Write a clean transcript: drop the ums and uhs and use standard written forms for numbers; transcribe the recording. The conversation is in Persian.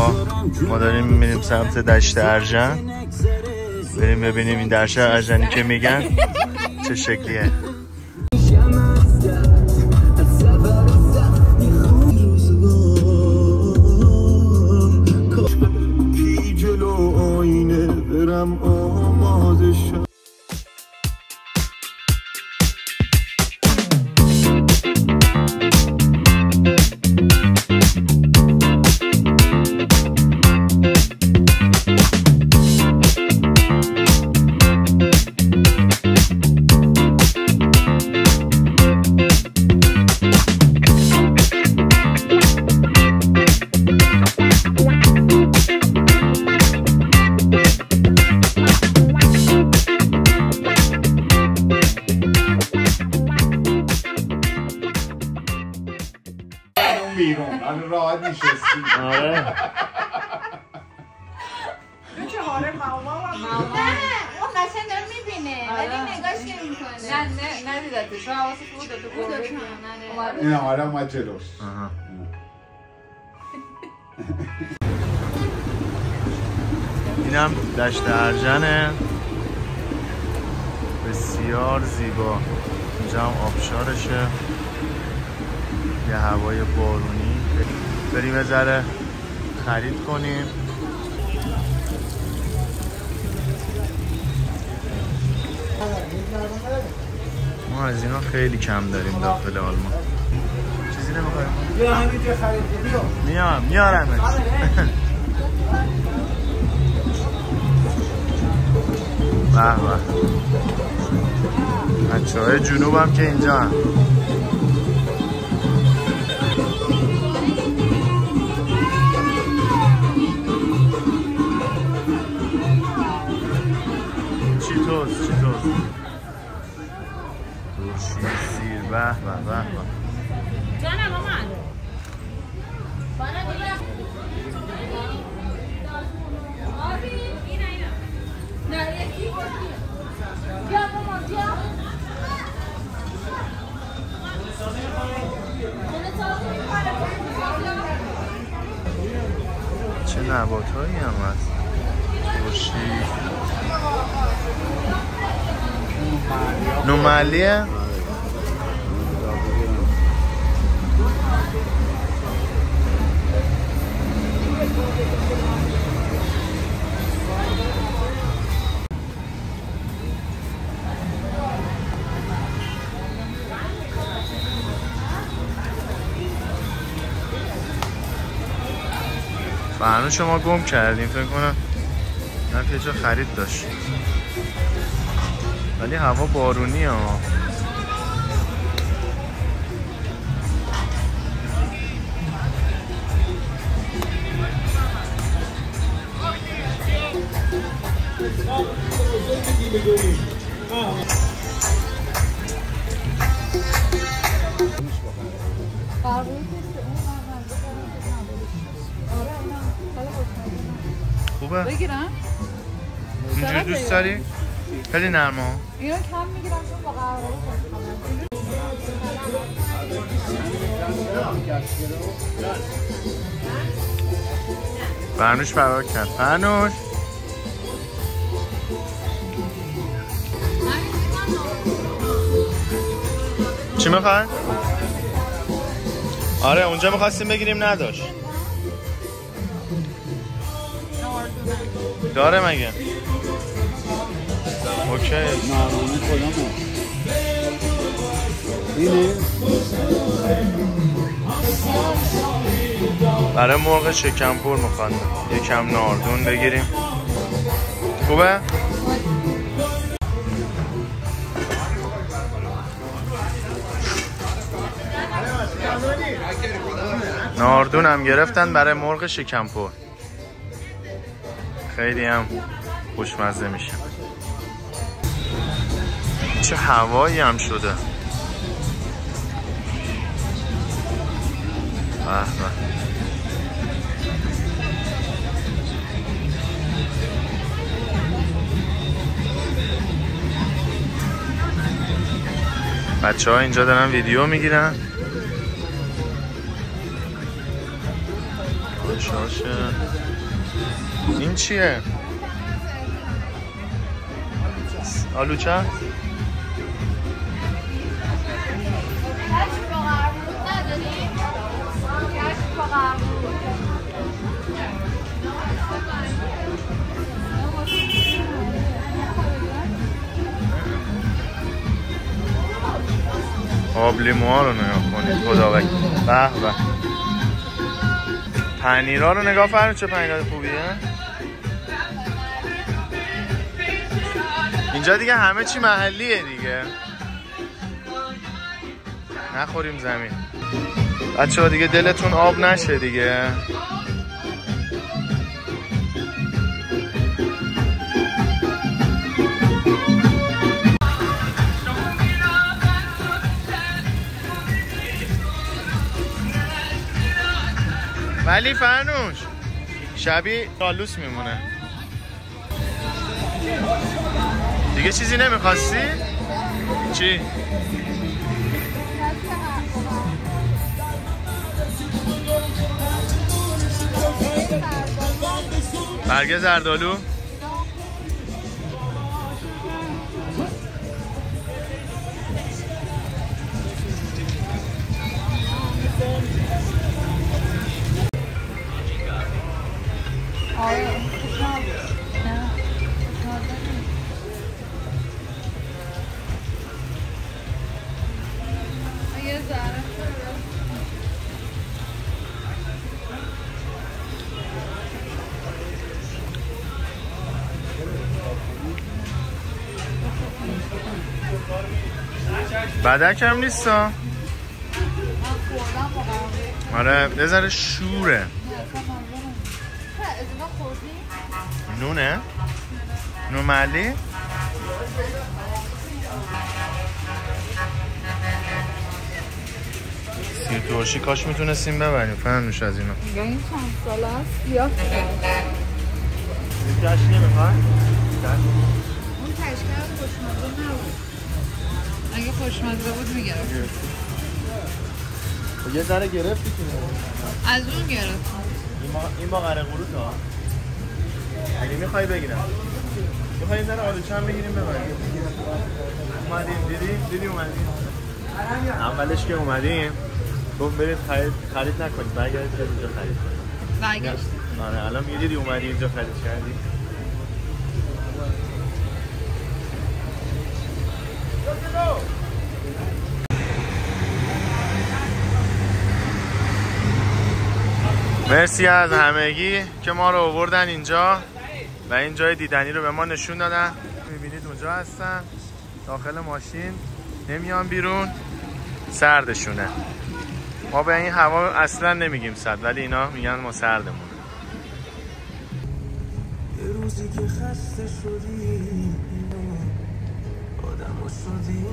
رفقا ما داریم میریم سمت دشت ارژن، بریم ببینیم این دشت ارژنی که میگن چه شکلیه. راحت نشستی. آره چه حاله ماما نه اون قشنگ داره میبینه ولی نگاش نمیکنه. نه ندیدتش، رو حواسش بود تو گربه این آره اومد جلوش. اینم دشت ارژنه، بسیار زیبا. اینجا هم آبشارشه، یه هوای بارونی. بریم یه ذره خرید کنیم. ما از اینا خیلی کم داریم داخل آلمان. چیزی نمیخوایم؟ بیا همینجا خرید بیا. میارمت. به به، بچه‌های جنوب هم که اینجا هم. چیتوز ترشی سیر. به به به به. جانم مامان. چه نباتایی هم هست. ترشی نومالیه. فرنو شما گم کردیم فکر کنم، نه که جا خرید داشت ولی هوا بارونی ها. خوبه؟ بگیرم؟ اینجوری دوست داری؟ خیلی نرمه ها. اینو کم میگیرم چون با قهوه فرنوش فرار کرد. فرنوش چی میخوای؟ آره اونجا میخواستیم بگیریم نداشت. داره مگه؟ اوکی. نارمانی کدامه؟ اینه؟ برای مرغ شکمپور میخوان یکم ناردون بگیریم. خوبه؟ ناردون هم گرفتن برای مرغ شکمپور، خیلی هم خوشمزه میشه. چه هوایی هم شده. به به. بچه ها اینجا دارن ویدیو میگیرن. شاشه. این چیه؟ آلوچه؟ آب لیموها رو نگاه کنید خدا وکیل. به به. پنیرها رو نگاه فرمید چه پنیرهای خوبیه. اینجا دیگه همه چی محلیه دیگه. نخوریم زمین بچه ها دیگه، دلتون آب نشه دیگه. ولی فرنوش شبیه آلوس میمونه دیگه. چیزی نمیخواستی؟ چی؟ برگ زردالو؟ بدک هم نیست ها. آره یه ذره شوره. نونه؟ نون محلی؟ سیر ترشی کاش میتونستیم ببریم فرنوش از اینا. این چند ساله است یا جشن نمیخوای؟ اون تشکر خوشمزه نبود. اگه خوشمزه بود میگرفت. یه ذره گرفتی که از اون گرفت. این با قره قروت ها. اگه میخوای بگیرم. میخوای یه ذره آلوچه هم بگیریم ببریم. اومدیم دیدی اومدیم. اولش که اومدیم گفت برید خرید نکنید، برگردید اینجا خرید کنید. برگشت. آره الان میدیدی اومدی اینجا خرید کردی. مرسی از همگی که ما رو آوردن اینجا و این جای دیدنی رو به ما نشون دادن. میبینید اونجا هستن داخل ماشین، نمیان بیرون، سردشونه. ما به این هوا اصلا نمیگیم سرد، ولی اینا میگن ما سردمونه. یه روزی که خسته شدی آدمو شدی